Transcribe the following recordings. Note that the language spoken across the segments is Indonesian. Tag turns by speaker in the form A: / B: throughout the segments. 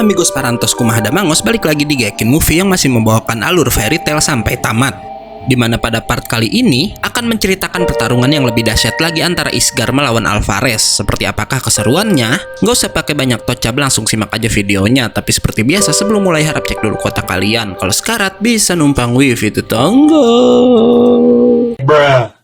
A: Hola amigos parantos kumaha damangos, balik lagi di Gaikin Movie yang masih membawakan alur fairy tale sampai tamat. Dimana pada part kali ini akan menceritakan pertarungan yang lebih dahsyat lagi antara Isgar melawan Alvarez. Seperti apakah keseruannya? Nggak usah pakai banyak tocab, langsung simak aja videonya. Tapi seperti biasa sebelum mulai harap cek dulu kota kalian. Kalau sekarat bisa numpang wifi tetangga. Bruh.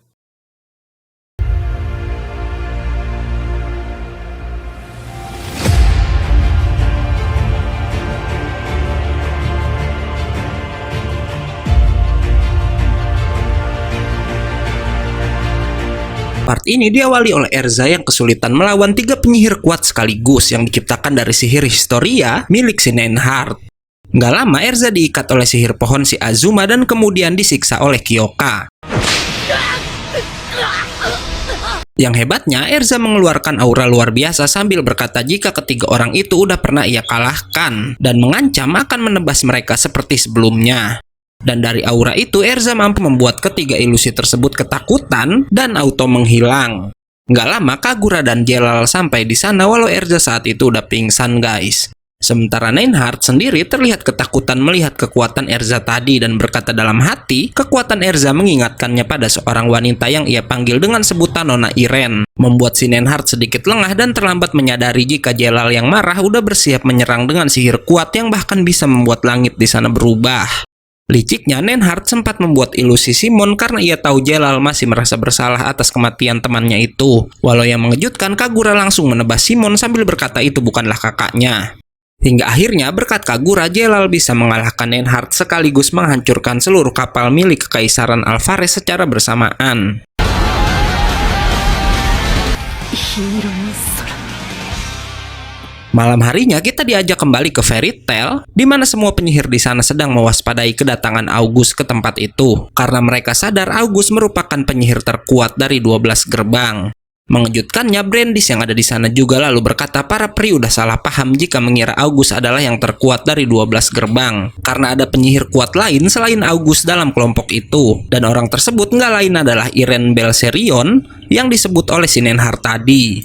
A: Part ini diawali oleh Erza yang kesulitan melawan 3 penyihir kuat sekaligus yang diciptakan dari sihir Historia milik si Neinhardt. Nggak lama Erza diikat oleh sihir pohon si Azuma dan kemudian disiksa oleh Kyoka. Yang hebatnya, Erza mengeluarkan aura luar biasa sambil berkata jika ketiga orang itu udah pernah ia kalahkan dan mengancam akan menebas mereka seperti sebelumnya. Dan dari aura itu, Erza mampu membuat ketiga ilusi tersebut ketakutan dan auto menghilang. Nggak lama, Kagura dan Jelal sampai di sana walau Erza saat itu udah pingsan guys. Sementara Neinhardt sendiri terlihat ketakutan melihat kekuatan Erza tadi dan berkata dalam hati, kekuatan Erza mengingatkannya pada seorang wanita yang ia panggil dengan sebutan Nona Irene. Membuat si Neinhardt sedikit lengah dan terlambat menyadari jika Jelal yang marah udah bersiap menyerang dengan sihir kuat yang bahkan bisa membuat langit di sana berubah. Liciknya, Neinhardt sempat membuat ilusi Simon karena ia tahu Jelal masih merasa bersalah atas kematian temannya itu. Walau yang mengejutkan, Kagura langsung menebas Simon sambil berkata itu bukanlah kakaknya. Hingga akhirnya berkat Kagura, Jelal bisa mengalahkan Neinhardt sekaligus menghancurkan seluruh kapal milik Kekaisaran Alvarez secara bersamaan. Malam harinya kita diajak kembali ke Fairy Tail, di mana semua penyihir di sana sedang mewaspadai kedatangan August ke tempat itu, karena mereka sadar August merupakan penyihir terkuat dari 12 gerbang. Mengejutkannya, Brandis yang ada di sana juga lalu berkata para peri udah salah paham jika mengira August adalah yang terkuat dari 12 gerbang, karena ada penyihir kuat lain selain August dalam kelompok itu, dan orang tersebut nggak lain adalah Irene Belserion yang disebut oleh si Neinhardt tadi.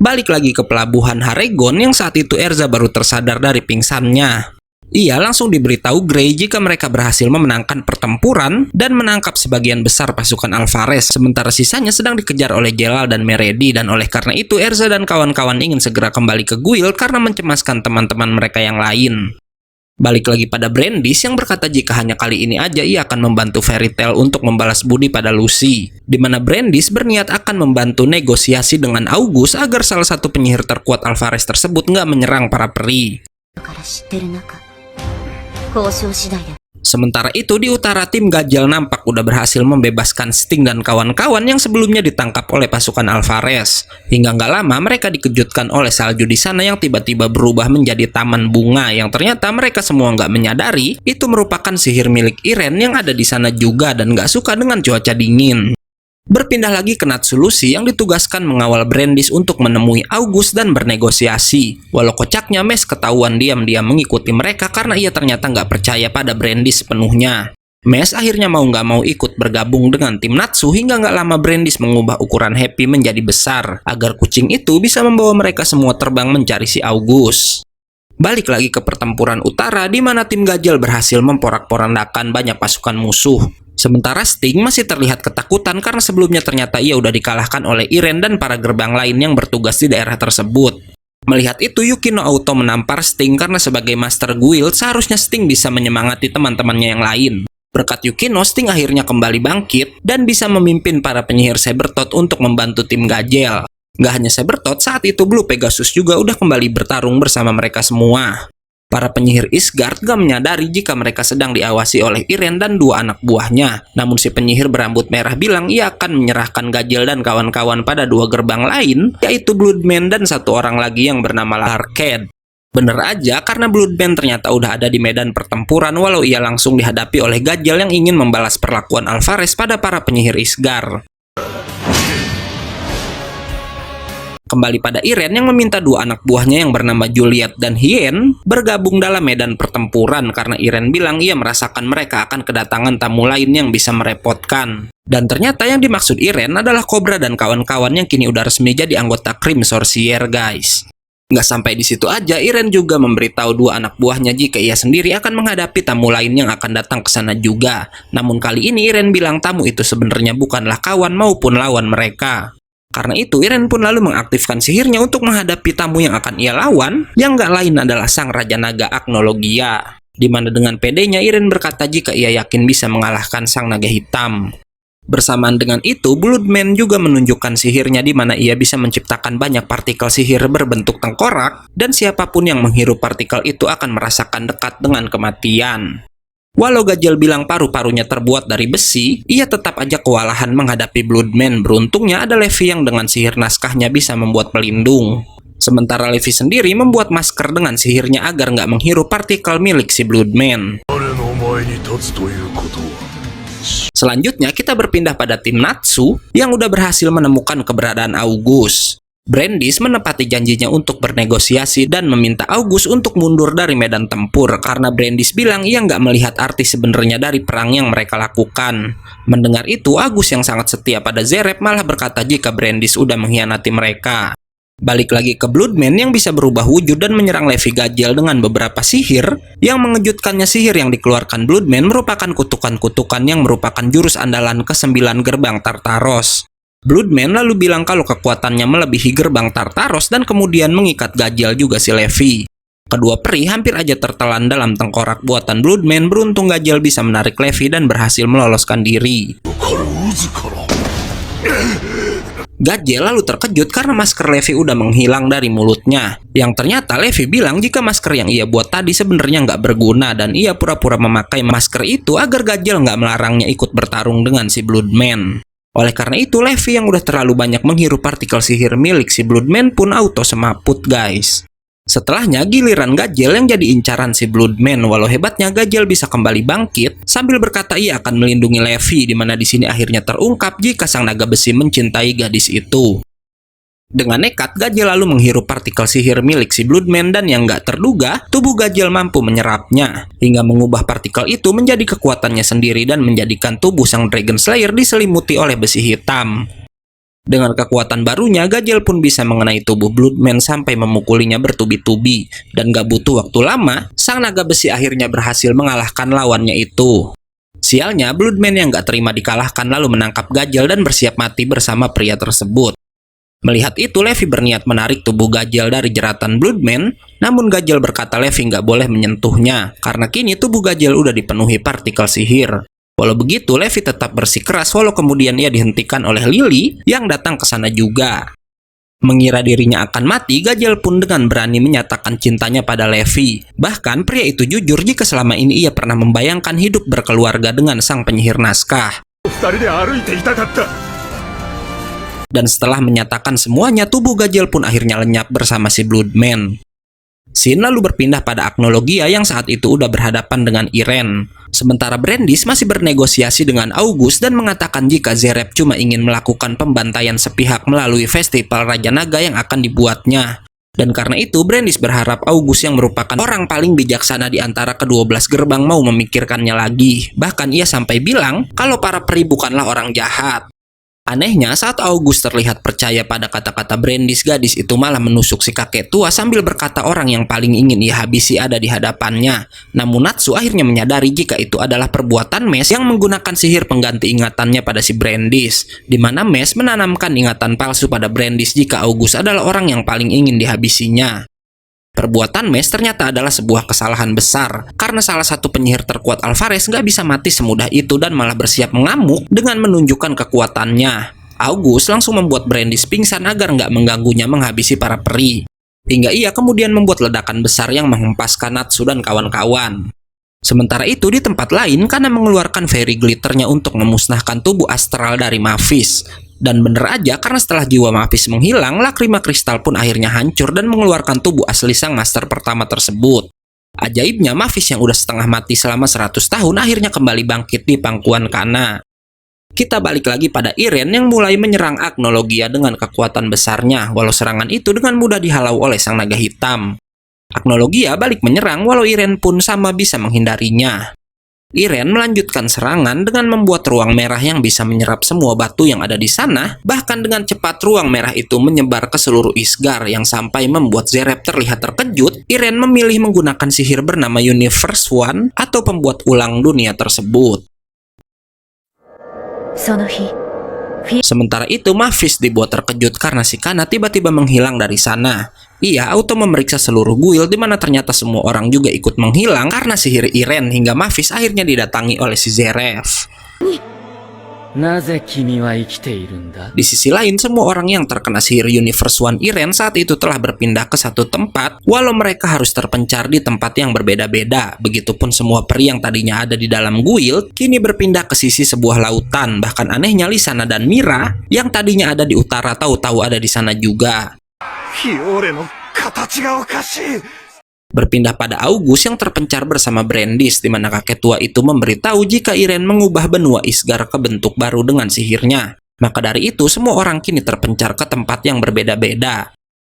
A: Balik lagi ke pelabuhan Haregon yang saat itu Erza baru tersadar dari pingsannya. Ia langsung diberitahu Grey jika mereka berhasil memenangkan pertempuran dan menangkap sebagian besar pasukan Alvarez, sementara sisanya sedang dikejar oleh Jelal dan Meredi, dan oleh karena itu Erza dan kawan-kawan ingin segera kembali ke Guild karena mencemaskan teman-teman mereka yang lain. Balik lagi pada Brandis yang berkata jika hanya kali ini aja ia akan membantu Fairy Tail untuk membalas budi pada Lucy, di mana Brandis berniat akan membantu negosiasi dengan August agar salah satu penyihir terkuat Alvarez tersebut nggak menyerang para peri. Sementara itu di utara, tim Gajal nampak udah berhasil membebaskan Sting dan kawan-kawan yang sebelumnya ditangkap oleh pasukan Alvarez. Hingga nggak lama mereka dikejutkan oleh salju di sana yang tiba-tiba berubah menjadi taman bunga yang ternyata mereka semua nggak menyadari itu merupakan sihir milik Irene yang ada di sana juga dan nggak suka dengan cuaca dingin. Berpindah lagi ke Natsurushi yang ditugaskan mengawal Brandis untuk menemui August dan bernegosiasi. Walau kocaknya, Mes ketahuan diam-diam mengikuti mereka karena ia ternyata nggak percaya pada Brandis sepenuhnya. Mes akhirnya mau nggak mau ikut bergabung dengan tim Natsu hingga nggak lama Brandis mengubah ukuran Happy menjadi besar agar kucing itu bisa membawa mereka semua terbang mencari si August. Balik lagi ke pertempuran utara di mana tim Gajal berhasil memporak-porandakan banyak pasukan musuh. Sementara Sting masih terlihat ketakutan karena sebelumnya ternyata ia udah dikalahkan oleh Irene dan para gerbang lain yang bertugas di daerah tersebut. Melihat itu, Yukino auto menampar Sting karena sebagai Master Guild seharusnya Sting bisa menyemangati teman-temannya yang lain. Berkat Yukino, Sting akhirnya kembali bangkit dan bisa memimpin para penyihir Sabertooth untuk membantu tim Gajel. Nggak hanya Sabertooth, saat itu Blue Pegasus juga udah kembali bertarung bersama mereka semua. Para penyihir Isgard gak menyadari jika mereka sedang diawasi oleh Irene dan 2 anak buahnya. Namun si penyihir berambut merah bilang ia akan menyerahkan Gajel dan kawan-kawan pada 2 gerbang lain, yaitu Bloodman dan 1 orang lagi yang bernama Larked. Bener aja, karena Bloodman ternyata udah ada di medan pertempuran walau ia langsung dihadapi oleh Gajel yang ingin membalas perlakuan Alvarez pada para penyihir Isgard. Kembali pada Irene yang meminta 2 anak buahnya yang bernama Juliet dan Hien bergabung dalam medan pertempuran karena Irene bilang ia merasakan mereka akan kedatangan tamu lain yang bisa merepotkan. Dan ternyata yang dimaksud Irene adalah Cobra dan kawan-kawan yang kini udah resmi jadi anggota Crim Sorcier guys. Nggak sampai di situ aja, Iren juga memberitahu dua anak buahnya jika ia sendiri akan menghadapi tamu lain yang akan datang ke sana juga. Namun kali ini Iren bilang tamu itu sebenarnya bukanlah kawan maupun lawan mereka. Karena itu Iren pun lalu mengaktifkan sihirnya untuk menghadapi tamu yang akan ia lawan, yang nggak lain adalah sang Raja Naga Agnologia. Dimana dengan pedenya Iren berkata jika ia yakin bisa mengalahkan sang naga hitam. Bersamaan dengan itu, Bloodman juga menunjukkan sihirnya di mana ia bisa menciptakan banyak partikel sihir berbentuk tengkorak, dan siapapun yang menghirup partikel itu akan merasakan dekat dengan kematian. Walau Gajel bilang paru-parunya terbuat dari besi, ia tetap aja kewalahan menghadapi Bloodman. Beruntungnya ada Levi yang dengan sihir naskahnya bisa membuat pelindung. Sementara Levi sendiri membuat masker dengan sihirnya agar nggak menghirup partikel milik si Bloodman. Selanjutnya kita berpindah pada tim Natsu yang udah berhasil menemukan keberadaan August. Brandis menepati janjinya untuk bernegosiasi dan meminta August untuk mundur dari medan tempur karena Brandis bilang ia nggak melihat arti sebenarnya dari perang yang mereka lakukan. Mendengar itu, August yang sangat setia pada Zerep malah berkata jika Brandis udah mengkhianati mereka. Balik lagi ke Bloodman yang bisa berubah wujud dan menyerang Levi Gajel dengan beberapa sihir. Yang mengejutkannya, sihir yang dikeluarkan Bloodman merupakan kutukan-kutukan yang merupakan jurus andalan ke-9 gerbang Tartaros. Bloodman lalu bilang kalau kekuatannya melebihi gerbang Tartaros dan kemudian mengikat Gajel juga si Levi. Kedua peri hampir aja tertelan dalam tengkorak buatan Bloodman. Beruntung Gajel bisa menarik Levi dan berhasil meloloskan diri. Gajel lalu terkejut karena masker Levi udah menghilang dari mulutnya. Yang ternyata Levi bilang jika masker yang ia buat tadi sebenarnya nggak berguna dan ia pura-pura memakai masker itu agar Gajel nggak melarangnya ikut bertarung dengan si Bloodman. Oleh karena itu, Levi yang udah terlalu banyak menghirup partikel sihir milik si Bloodman pun auto semaput, guys. Setelahnya giliran Gajel yang jadi incaran si Bloodman. Walau hebatnya Gajel bisa kembali bangkit sambil berkata ia akan melindungi Levi, di mana di sini akhirnya terungkap jika sang naga besi mencintai gadis itu. Dengan nekat, Gajel lalu menghirup partikel sihir milik si Bloodman dan yang nggak terduga, tubuh Gajel mampu menyerapnya hingga mengubah partikel itu menjadi kekuatannya sendiri dan menjadikan tubuh sang Dragon Slayer diselimuti oleh besi hitam. Dengan kekuatan barunya, Gajel pun bisa mengenai tubuh Bloodman sampai memukulinya bertubi-tubi. Dan gak butuh waktu lama, sang naga besi akhirnya berhasil mengalahkan lawannya itu. Sialnya, Bloodman yang gak terima dikalahkan lalu menangkap Gajel dan bersiap mati bersama pria tersebut. Melihat itu, Levi berniat menarik tubuh Gajel dari jeratan Bloodman, namun Gajel berkata Levi gak boleh menyentuhnya, karena kini tubuh Gajel udah dipenuhi partikel sihir. Walau begitu, Levi tetap bersikeras walau kemudian ia dihentikan oleh Lily yang datang ke sana juga. Mengira dirinya akan mati, Gajel pun dengan berani menyatakan cintanya pada Levi. Bahkan pria itu jujur jika selama ini ia pernah membayangkan hidup berkeluarga dengan sang penyihir naskah. Dan setelah menyatakan semuanya, tubuh Gajel pun akhirnya lenyap bersama si Bloodman. Scene lalu berpindah pada Agnologia yang saat itu udah berhadapan dengan Iren. Sementara Brandis masih bernegosiasi dengan August dan mengatakan jika Zerep cuma ingin melakukan pembantaian sepihak melalui festival Raja Naga yang akan dibuatnya. Dan karena itu Brandis berharap August yang merupakan orang paling bijaksana di antara ke-12 gerbang mau memikirkannya lagi. Bahkan ia sampai bilang kalau para peri bukanlah orang jahat. Anehnya, saat August terlihat percaya pada kata-kata Brandis, gadis itu malah menusuk si kakek tua sambil berkata orang yang paling ingin ia habisi ada di hadapannya. Namun Natsu akhirnya menyadari jika itu adalah perbuatan Mes yang menggunakan sihir pengganti ingatannya pada si Brandis, di mana Mes menanamkan ingatan palsu pada Brandis jika August adalah orang yang paling ingin dihabisinya. Perbuatan Mes ternyata adalah sebuah kesalahan besar, karena salah satu penyihir terkuat Alvarez nggak bisa mati semudah itu dan malah bersiap mengamuk dengan menunjukkan kekuatannya. August langsung membuat Brandis pingsan agar nggak mengganggunya menghabisi para peri. Hingga ia kemudian membuat ledakan besar yang menghempaskan Natsu dan kawan-kawan. Sementara itu di tempat lain, karena mengeluarkan Fairy Glitternya untuk memusnahkan tubuh astral dari Mavis. Dan bener aja, karena setelah jiwa Mavis menghilang, lakrima kristal pun akhirnya hancur dan mengeluarkan tubuh asli sang master pertama tersebut. Ajaibnya, Mavis yang udah setengah mati selama 100 tahun akhirnya kembali bangkit di pangkuan Kana. Kita balik lagi pada Iren yang mulai menyerang Agnologia dengan kekuatan besarnya, walau serangan itu dengan mudah dihalau oleh sang naga hitam. Agnologia balik menyerang walau Iren pun sama bisa menghindarinya. Iren melanjutkan serangan dengan membuat ruang merah yang bisa menyerap semua batu yang ada di sana. Bahkan dengan cepat ruang merah itu menyebar ke seluruh Isgard yang sampai membuat Zeref terlihat terkejut. Iren memilih menggunakan sihir bernama Universe One atau pembuat ulang dunia tersebut. Sementara itu, Mavis dibuat terkejut karena si Kana tiba-tiba menghilang dari sana. Ia auto memeriksa seluruh guild di mana ternyata semua orang juga ikut menghilang karena sihir Iren hingga Mavis akhirnya didatangi oleh si Zeref. Di sisi lain, semua orang yang terkena sihir Universe One Iren saat itu telah berpindah ke satu tempat, walau mereka harus terpencar di tempat yang berbeda-beda. Begitupun semua peri yang tadinya ada di dalam guild, kini berpindah ke sisi sebuah lautan. Bahkan anehnya Lisana dan Mira, yang tadinya ada di utara, tahu-tahu ada di sana juga. Berpindah pada August yang terpencar bersama Brandis, di mana kakek tua itu memberitahu jika Iren mengubah benua Isgard ke bentuk baru dengan sihirnya. Maka dari itu, semua orang kini terpencar ke tempat yang berbeda-beda.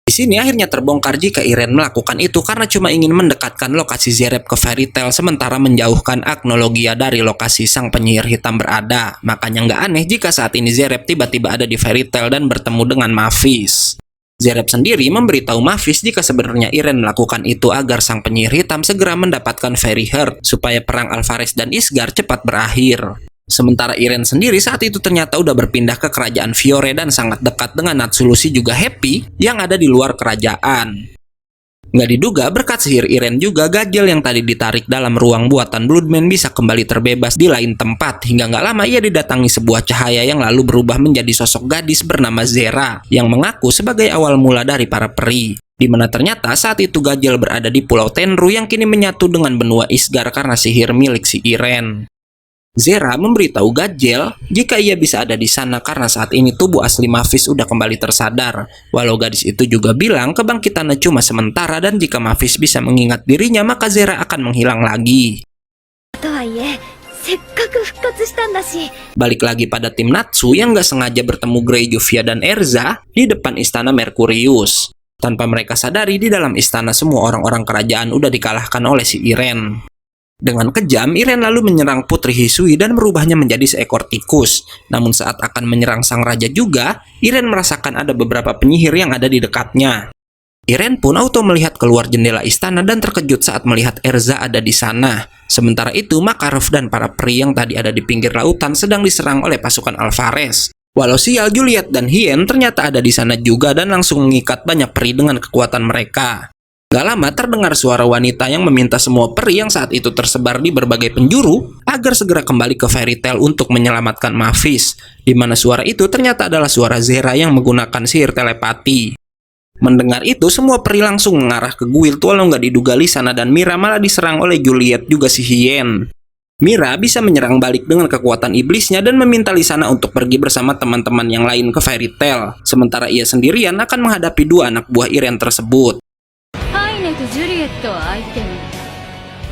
A: Di sini akhirnya terbongkar jika Iren melakukan itu karena cuma ingin mendekatkan lokasi Zeref ke Fairy Tail sementara menjauhkan Agnologia dari lokasi sang penyihir hitam berada. Makanya nggak aneh jika saat ini Zeref tiba-tiba ada di Fairy Tail dan bertemu dengan Mavis. Zeref sendiri memberitahu Mavis jika sebenarnya Iren melakukan itu agar sang penyihir hitam segera mendapatkan Fairy Heart supaya perang Alvarez dan Isgard cepat berakhir. Sementara Iren sendiri saat itu ternyata udah berpindah ke kerajaan Fiore dan sangat dekat dengan Natsulusi juga Happy yang ada di luar kerajaan. Nggak diduga berkat sihir Iren juga Gajel yang tadi ditarik dalam ruang buatan Bloodman bisa kembali terbebas di lain tempat. Hingga nggak lama ia didatangi sebuah cahaya yang lalu berubah menjadi sosok gadis bernama Zera yang mengaku sebagai awal mula dari para peri. Di mana ternyata saat itu Gajel berada di Pulau Tenru yang kini menyatu dengan benua Isgard karena sihir milik si Iren. Zera memberitahu Gajel jika ia bisa ada di sana karena saat ini tubuh asli Mavis udah kembali tersadar. Walau gadis itu juga bilang kebangkitannya cuma sementara dan jika Mavis bisa mengingat dirinya maka Zera akan menghilang lagi. Balik lagi pada tim Natsu yang gak sengaja bertemu Grey, Juvia, dan Erza di depan istana Mercurius. Tanpa mereka sadari di dalam istana semua orang-orang kerajaan udah dikalahkan oleh si Iren. Dengan kejam, Iren lalu menyerang Putri Hisui dan merubahnya menjadi seekor tikus. Namun saat akan menyerang sang raja juga, Iren merasakan ada beberapa penyihir yang ada di dekatnya. Iren pun auto melihat keluar jendela istana dan terkejut saat melihat Erza ada di sana. Sementara itu, Makarov dan para peri yang tadi ada di pinggir lautan sedang diserang oleh pasukan Alvarez. Walau sial, Juliet dan Hien ternyata ada di sana juga dan langsung mengikat banyak peri dengan kekuatan mereka. Gak lama terdengar suara wanita yang meminta semua peri yang saat itu tersebar di berbagai penjuru agar segera kembali ke Fairy Tail untuk menyelamatkan Mavis. Di mana suara itu ternyata adalah suara Zera yang menggunakan sihir telepati. Mendengar itu, semua peri langsung mengarah ke guild walau nggak diduga Lisana dan Mira malah diserang oleh Juliet juga si Hien. Mira bisa menyerang balik dengan kekuatan iblisnya dan meminta Lisana untuk pergi bersama teman-teman yang lain ke Fairy Tail. Sementara ia sendirian akan menghadapi dua anak buah Iren tersebut.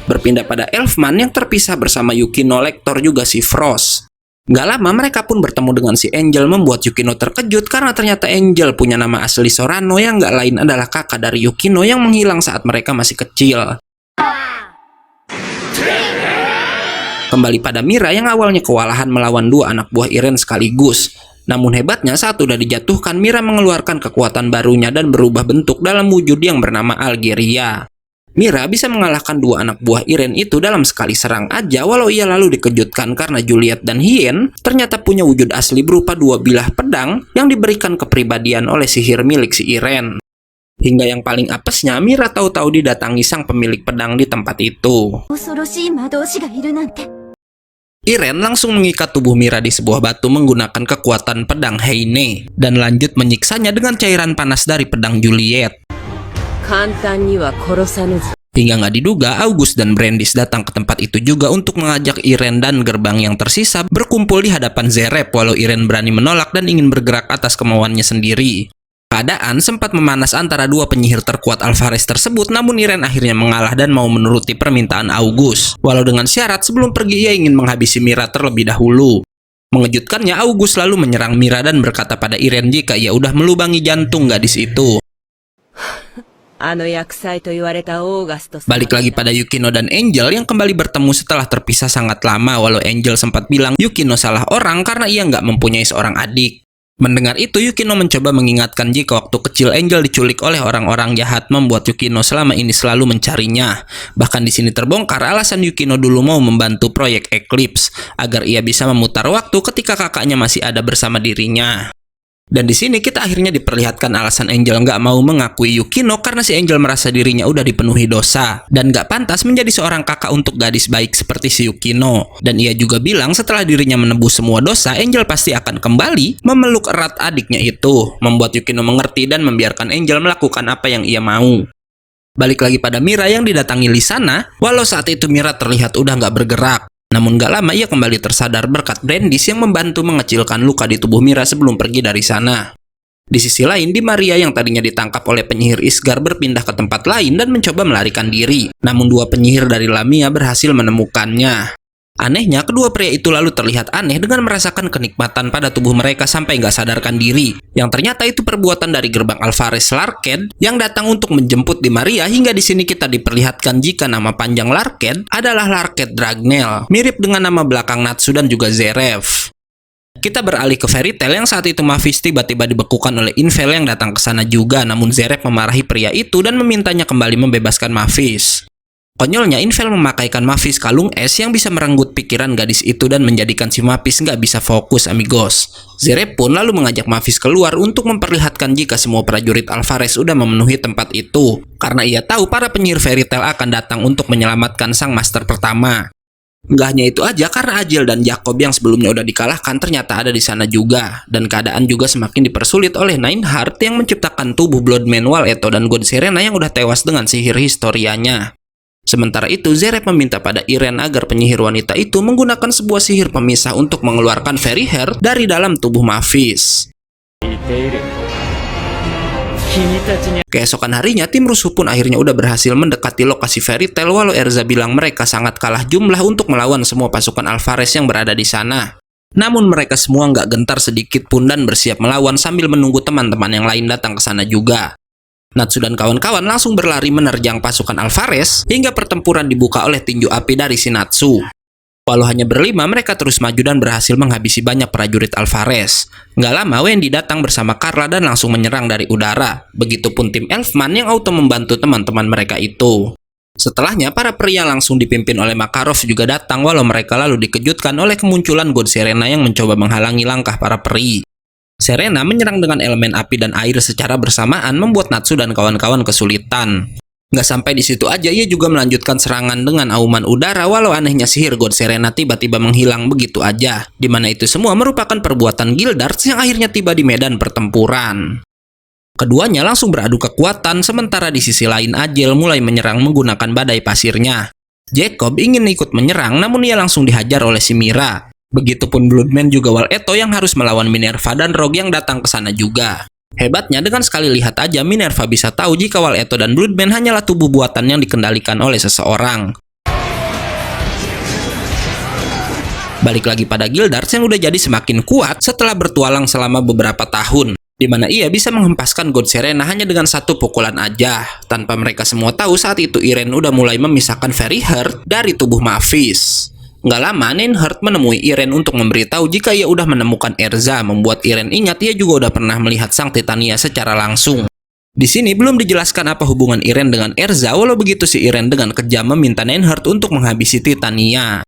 A: Berpindah pada Elfman yang terpisah bersama Yukino, Lector juga si Frost. Gak lama mereka pun bertemu dengan si Angel membuat Yukino terkejut karena ternyata Angel punya nama asli Sorano yang gak lain adalah kakak dari Yukino yang menghilang saat mereka masih kecil. Kembali pada Mira yang awalnya kewalahan melawan dua anak buah Iren sekaligus. Namun hebatnya saat udah dijatuhkan, Mira mengeluarkan kekuatan barunya dan berubah bentuk dalam wujud yang bernama Algeria. Mira bisa mengalahkan dua anak buah Iren itu dalam sekali serang aja walau ia lalu dikejutkan karena Juliet dan Hien ternyata punya wujud asli berupa dua bilah pedang yang diberikan kepribadian oleh sihir milik si Iren. Hingga yang paling apesnya, Mira tahu-tahu didatangi sang pemilik pedang di tempat itu. Iren langsung mengikat tubuh Mira di sebuah batu menggunakan kekuatan pedang Heine dan lanjut menyiksanya dengan cairan panas dari pedang Juliet. Hingga nggak diduga, August dan Brandis datang ke tempat itu juga untuk mengajak Iren dan gerbang yang tersisa berkumpul di hadapan Zeref walau Iren berani menolak dan ingin bergerak atas kemauannya sendiri. Keadaan sempat memanas antara dua penyihir terkuat Alvarez tersebut, namun Iren akhirnya mengalah dan mau menuruti permintaan August. Walau dengan syarat sebelum pergi ia ingin menghabisi Mira terlebih dahulu. Mengejutkannya, August lalu menyerang Mira dan berkata pada Iren jika ia udah melubangi jantung gadis itu. Balik lagi pada Yukino dan Angel yang kembali bertemu setelah terpisah sangat lama, walau Angel sempat bilang Yukino salah orang karena ia nggak mempunyai seorang adik. Mendengar itu, Yukino mencoba mengingatkan jika waktu kecil Angel diculik oleh orang-orang jahat membuat Yukino selama ini selalu mencarinya. Bahkan di sini terbongkar alasan Yukino dulu mau membantu proyek Eclipse agar ia bisa memutar waktu ketika kakaknya masih ada bersama dirinya. Dan di sini kita akhirnya diperlihatkan alasan Angel nggak mau mengakui Yukino karena si Angel merasa dirinya udah dipenuhi dosa dan nggak pantas menjadi seorang kakak untuk gadis baik seperti si Yukino. Dan ia juga bilang setelah dirinya menebus semua dosa, Angel pasti akan kembali memeluk erat adiknya itu, membuat Yukino mengerti dan membiarkan Angel melakukan apa yang ia mau. Balik lagi pada Mira yang didatangi Lisana, walau saat itu Mira terlihat udah nggak bergerak. Namun gak lama ia kembali tersadar berkat Brandis yang membantu mengecilkan luka di tubuh Mira sebelum pergi dari sana. Di sisi lain, Di Maria yang tadinya ditangkap oleh penyihir Isgar berpindah ke tempat lain dan mencoba melarikan diri. Namun dua penyihir dari Lamia berhasil menemukannya. Anehnya, kedua pria itu lalu terlihat aneh dengan merasakan kenikmatan pada tubuh mereka sampai nggak sadarkan diri. Yang ternyata itu perbuatan dari gerbang Alvarez Larked yang datang untuk menjemput Di Maria, hingga di sini kita diperlihatkan jika nama panjang Larked adalah Larked Dragnel, mirip dengan nama belakang Natsu dan juga Zerev. Kita beralih ke Fairy Tail yang saat itu Mavis tiba-tiba dibekukan oleh Infel yang datang ke sana juga, namun Zerev memarahi pria itu dan memintanya kembali membebaskan Mavis. Konyolnya, Infel memakaikan Mavis kalung es yang bisa merenggut pikiran gadis itu dan menjadikan si Mavis nggak bisa fokus, amigos. Zerev pun lalu mengajak Mavis keluar untuk memperlihatkan jika semua prajurit Alvarez udah memenuhi tempat itu, karena ia tahu para penyihir Fairy Tail akan datang untuk menyelamatkan sang master pertama. Nggak hanya itu aja, karena Ajiel dan Jacob yang sebelumnya udah dikalahkan ternyata ada di sana juga, dan keadaan juga semakin dipersulit oleh Nineheart yang menciptakan tubuh Bloodman, Waleto, dan God Serena yang udah tewas dengan sihir historianya. Sementara itu, Zerev meminta pada Irene agar penyihir wanita itu menggunakan sebuah sihir pemisah untuk mengeluarkan Fairy Hair dari dalam tubuh Mavis. Keesokan harinya, tim rusuh pun akhirnya udah berhasil mendekati lokasi Fairy Tail, walau Erza bilang mereka sangat kalah jumlah untuk melawan semua pasukan Alvarez yang berada di sana. Namun mereka semua nggak gentar sedikit pun dan bersiap melawan sambil menunggu teman-teman yang lain datang ke sana juga. Natsu dan kawan-kawan langsung berlari menerjang pasukan Alvarez hingga pertempuran dibuka oleh tinju api dari si Natsu. Walau hanya berlima, mereka terus maju dan berhasil menghabisi banyak prajurit Alvarez. Nggak lama, Wendy datang bersama Carla dan langsung menyerang dari udara. Begitupun tim Elfman yang auto membantu teman-teman mereka itu. Setelahnya, para pria langsung dipimpin oleh Makarov juga datang, walau mereka lalu dikejutkan oleh kemunculan God Serena yang mencoba menghalangi langkah para peri. Serena menyerang dengan elemen api dan air secara bersamaan membuat Natsu dan kawan-kawan kesulitan. Nggak sampai di situ aja, ia juga melanjutkan serangan dengan auman udara, walau anehnya sihir God Serena tiba-tiba menghilang begitu aja, di mana itu semua merupakan perbuatan Gildarts yang akhirnya tiba di medan pertempuran. Keduanya langsung beradu kekuatan, sementara di sisi lain Ajiel mulai menyerang menggunakan badai pasirnya. Jacob ingin ikut menyerang, namun ia langsung dihajar oleh si Mira. Begitupun Bloodman juga Waleto yang harus melawan Minerva dan Rogue yang datang ke sana juga. Hebatnya, dengan sekali lihat aja Minerva bisa tahu jika Waleto dan Bloodman hanyalah tubuh buatan yang dikendalikan oleh seseorang. Balik lagi pada Gildarts yang udah jadi semakin kuat setelah bertualang selama beberapa tahun, di mana ia bisa menghempaskan God Serena hanya dengan satu pukulan aja. Tanpa mereka semua tahu, saat itu Irene udah mulai memisahkan Fairy Heart dari tubuh Mavis. Nggak lama, Nineheart menemui Irene untuk memberitahu jika ia udah menemukan Erza, membuat Irene ingat ia juga udah pernah melihat sang Titania secara langsung. Di sini belum dijelaskan apa hubungan Irene dengan Erza, walau begitu si Irene dengan kejam meminta Nineheart untuk menghabisi Titania.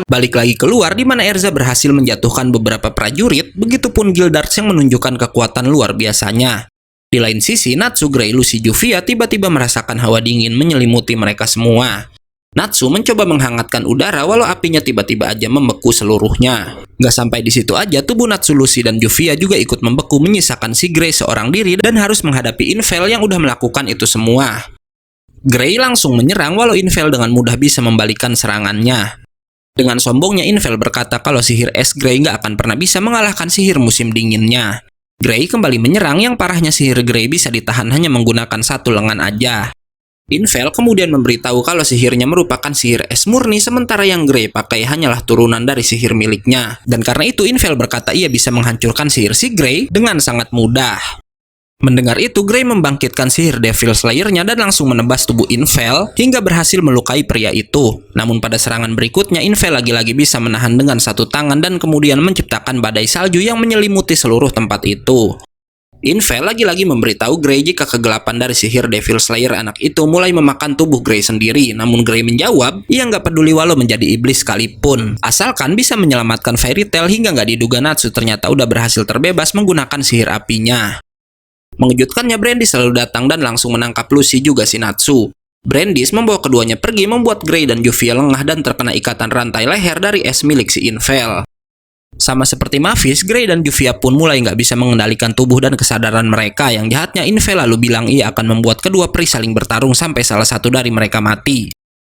A: Balik lagi keluar, di mana Erza berhasil menjatuhkan beberapa prajurit, begitupun Gildarts yang menunjukkan kekuatan luar biasanya. Di lain sisi, Natsu, Grey, Lucy, Juvia tiba-tiba merasakan hawa dingin menyelimuti mereka semua. Natsu mencoba menghangatkan udara, walau apinya tiba-tiba aja membeku seluruhnya. Nggak sampai di situ aja, tubuh Natsu, Lucy, dan Juvia juga ikut membeku, menyisakan si Grey seorang diri dan harus menghadapi Infel yang udah melakukan itu semua. Grey langsung menyerang, walau Infel dengan mudah bisa membalikan serangannya. Dengan sombongnya, Infel berkata kalau sihir es Grey nggak akan pernah bisa mengalahkan sihir musim dinginnya. Grey kembali menyerang, yang parahnya sihir Grey bisa ditahan hanya menggunakan satu lengan aja. Infel kemudian memberitahu kalau sihirnya merupakan sihir es murni, sementara yang Grey pakai hanyalah turunan dari sihir miliknya. Dan karena itu Infel berkata ia bisa menghancurkan sihir si Grey dengan sangat mudah. Mendengar itu, Gray membangkitkan sihir Devil Slayer-nya dan langsung menebas tubuh Infel hingga berhasil melukai pria itu. Namun pada serangan berikutnya, Infel lagi-lagi bisa menahan dengan satu tangan dan kemudian menciptakan badai salju yang menyelimuti seluruh tempat itu. Infel lagi-lagi memberitahu Gray jika kegelapan dari sihir Devil Slayer anak itu mulai memakan tubuh Gray sendiri. Namun Gray menjawab, ia nggak peduli walau menjadi iblis sekalipun, asalkan bisa menyelamatkan Fairy Tail. Hingga nggak diduga Natsu ternyata udah berhasil terbebas menggunakan sihir apinya. Mengejutkannya, Brandis selalu datang dan langsung menangkap Lucy juga si Natsu. Brandis membawa keduanya pergi, membuat Gray dan Juvia lengah dan terkena ikatan rantai leher dari es milik si Infel. Sama seperti Mavis, Gray dan Juvia pun mulai nggak bisa mengendalikan tubuh dan kesadaran mereka. Yang jahatnya, Infel lalu bilang ia akan membuat kedua peri saling bertarung sampai salah satu dari mereka mati.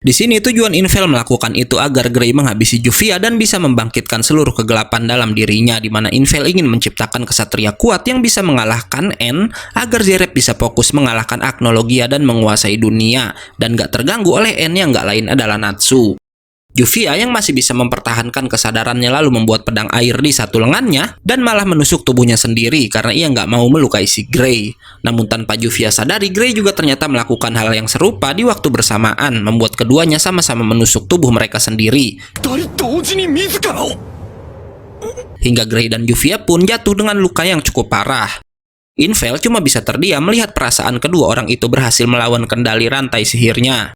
A: Di sini tujuan Infel melakukan itu agar Gray menghabisi Juvia dan bisa membangkitkan seluruh kegelapan dalam dirinya, di mana Infel ingin menciptakan kesatria kuat yang bisa mengalahkan N agar Zeref bisa fokus mengalahkan Agnologia dan menguasai dunia dan gak terganggu oleh N yang gak lain adalah Natsu. Juvia yang masih bisa mempertahankan kesadarannya lalu membuat pedang air di satu lengannya dan malah menusuk tubuhnya sendiri karena ia nggak mau melukai si Gray. Namun tanpa Juvia sadari, Gray juga ternyata melakukan hal yang serupa di waktu bersamaan, membuat keduanya sama-sama menusuk tubuh mereka sendiri. Hingga Gray dan Juvia pun jatuh dengan luka yang cukup parah. Infel cuma bisa terdiam melihat perasaan kedua orang itu berhasil melawan kendali rantai sihirnya.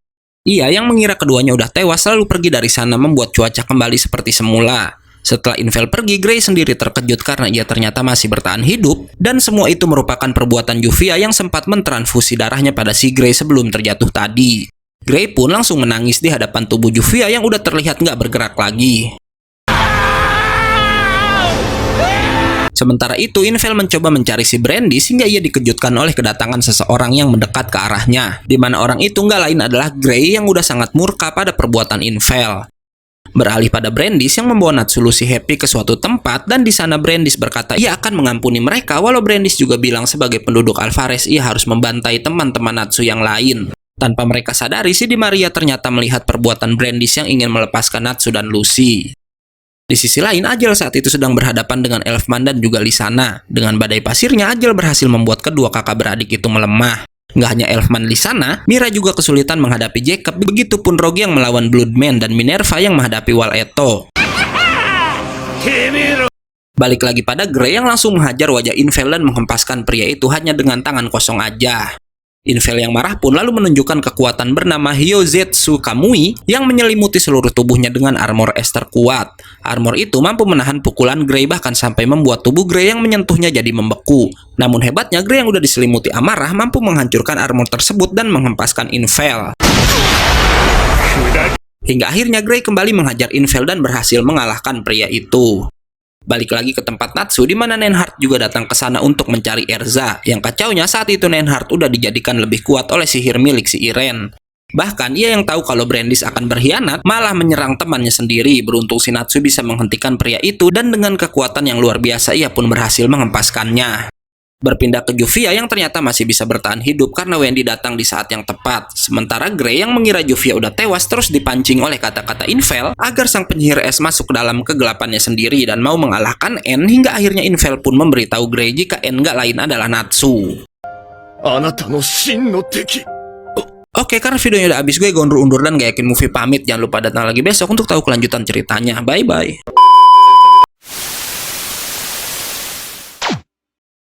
A: Ia yang mengira keduanya udah tewas lalu pergi dari sana, membuat cuaca kembali seperti semula. Setelah Infel pergi, Gray sendiri terkejut karena ia ternyata masih bertahan hidup, dan semua itu merupakan perbuatan Juvia yang sempat mentransfusi darahnya pada si Gray sebelum terjatuh tadi. Gray pun langsung menangis di hadapan tubuh Juvia yang udah terlihat nggak bergerak lagi. Sementara itu, Infel mencoba mencari si Brandis hingga ia dikejutkan oleh kedatangan seseorang yang mendekat ke arahnya, di mana orang itu nggak lain adalah Gray yang udah sangat murka pada perbuatan Infel. Beralih pada Brandis yang membawa Natsu Lucy Happy ke suatu tempat, dan di sana Brandis berkata ia akan mengampuni mereka, walau Brandis juga bilang sebagai penduduk Alvarez ia harus membantai teman-teman Natsu yang lain. Tanpa mereka sadari, si Di Maria ternyata melihat perbuatan Brandis yang ingin melepaskan Natsu dan Lucy. Di sisi lain, Ajel saat itu sedang berhadapan dengan Elfman dan juga Lysana. Dengan badai pasirnya, Ajel berhasil membuat kedua kakak beradik itu melemah. Nggak hanya Elfman Lysana, Mira juga kesulitan menghadapi Jacob, begitupun Rogue yang melawan Bloodman dan Minerva yang menghadapi Waleto. Balik lagi pada Gray yang langsung menghajar wajah Infel dan menghempaskan pria itu hanya dengan tangan kosong aja. Infel yang marah pun lalu menunjukkan kekuatan bernama Hyozetsu Kamui yang menyelimuti seluruh tubuhnya dengan armor es terkuat. Armor itu mampu menahan pukulan Gray bahkan sampai membuat tubuh Gray yang menyentuhnya jadi membeku. Namun hebatnya, Gray yang udah diselimuti amarah mampu menghancurkan armor tersebut dan menghempaskan Infel. Hingga akhirnya Gray kembali menghajar Infel dan berhasil mengalahkan pria itu. Balik lagi ke tempat Natsu, di mana Nenhard juga datang ke sana untuk mencari Erza. Yang kacaunya saat itu Nenhard udah dijadikan lebih kuat oleh sihir milik si Irene. Bahkan ia yang tahu kalau Brandis akan berkhianat malah menyerang temannya sendiri. Beruntung si Natsu bisa menghentikan pria itu dan dengan kekuatan yang luar biasa ia pun berhasil menghempaskannya. Berpindah ke Juvia yang ternyata masih bisa bertahan hidup karena Wendy datang di saat yang tepat. Sementara Gray yang mengira Juvia udah tewas terus dipancing oleh kata-kata Infel agar sang penyihir es masuk ke dalam kegelapannya sendiri dan mau mengalahkan N, hingga akhirnya Infel pun memberitahu Gray jika N gak lain adalah Natsu. Oke, karena videonya udah habis, gue undur dan gak yakin movie pamit. Jangan lupa datang lagi besok untuk tahu kelanjutan ceritanya. Bye-bye.